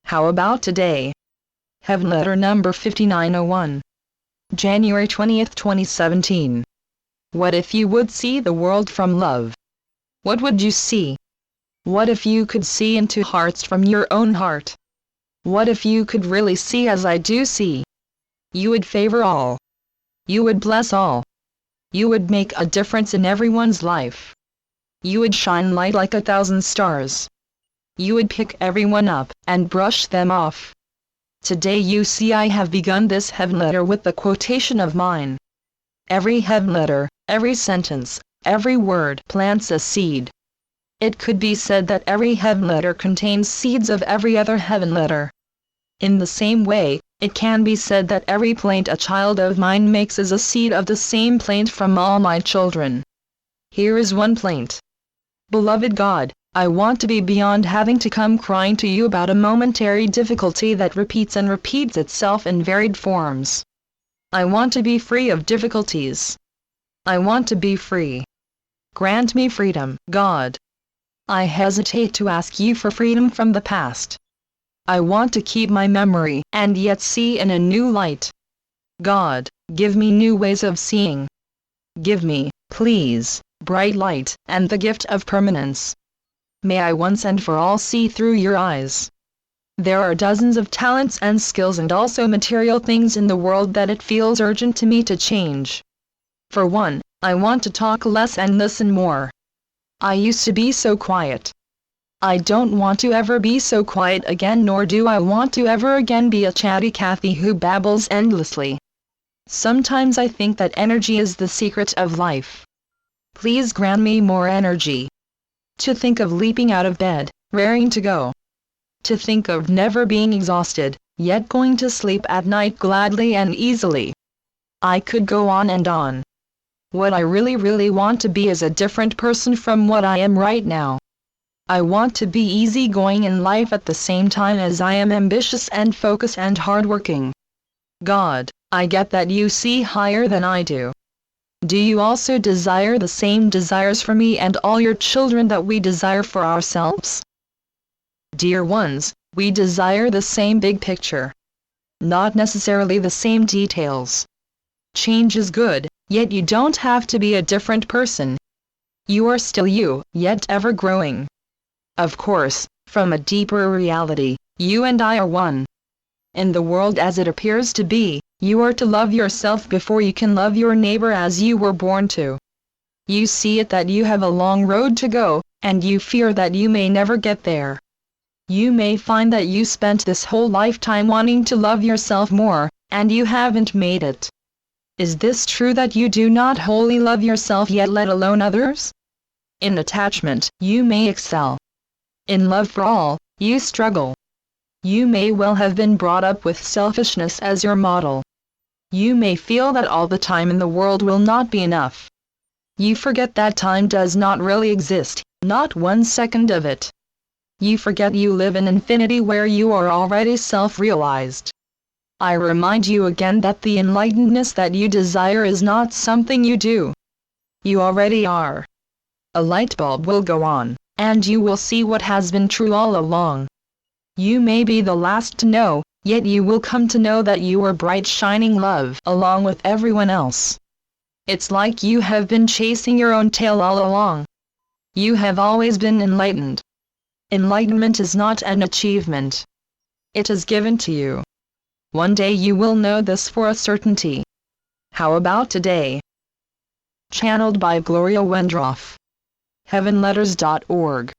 How about today? Heavenletter number 5901. January 20th, 2017. What if you would see the world from love? What would you see? What if you could see into hearts from your own heart? What if you could really see as I do see? You would favor all. You would bless all. You would make a difference in everyone's life. You would shine light like 1,000 stars. You would pick everyone up and brush them off. Today you see I have begun this Heavenletter with the quotation of mine. Every Heavenletter, every sentence, every word plants a seed. It could be said that every Heavenletter contains seeds of every other Heavenletter. In the same way, it can be said that every plaint a child of mine makes is a seed of the same plaint from all my children. Here is one plaint. Beloved God, I want to be beyond having to come crying to you about a momentary difficulty that repeats and repeats itself in varied forms. I want to be free of difficulties. I want to be free. Grant me freedom, God. I hesitate to ask you for freedom from the past. I want to keep my memory and yet see in a new light. God, give me new ways of seeing. Give me, please, bright light and the gift of permanence. May I once and for all see through your eyes. There are dozens of talents and skills and also material things in the world that it feels urgent to me to change. For one, I want to talk less and listen more. I used to be so quiet. I don't want to ever be so quiet again, nor do I want to ever again be a chatty Cathy who babbles endlessly. Sometimes I think that energy is the secret of life. Please grant me more energy. To think of leaping out of bed, raring to go. To think of never being exhausted, yet going to sleep at night gladly and easily. I could go on and on. What I really want to be is a different person from what I am right now. I want to be easygoing in life at the same time as I am ambitious and focused and hardworking. God, I get that you see higher than I do. Do you also desire the same desires for me and all your children that we desire for ourselves? Dear ones, we desire the same big picture. Not necessarily the same details. Change is good, yet you don't have to be a different person. You are still you, yet ever growing. Of course, from a deeper reality, you and I are one. In the world as it appears to be, you are to love yourself before you can love your neighbor as you were born to. You see it that you have a long road to go, and you fear that you may never get there. You may find that you spent this whole lifetime wanting to love yourself more, and you haven't made it. Is this true that you do not wholly love yourself yet let alone others? In attachment, you may excel. In love for all, you struggle. You may well have been brought up with selfishness as your model. You may feel that all the time in the world will not be enough. You forget that time does not really exist, not 1 second of it. You forget you live in infinity where you are already self-realized. I remind you again that the enlightenedness that you desire is not something you do. You already are. A light bulb will go on, and you will see what has been true all along. You may be the last to know, yet you will come to know that you are bright shining love along with everyone else. It's like you have been chasing your own tail all along. You have always been enlightened. Enlightenment is not an achievement. It is given to you. One day you will know this for a certainty. How about today? Channeled by Gloria Wendroff. Heavenletters.org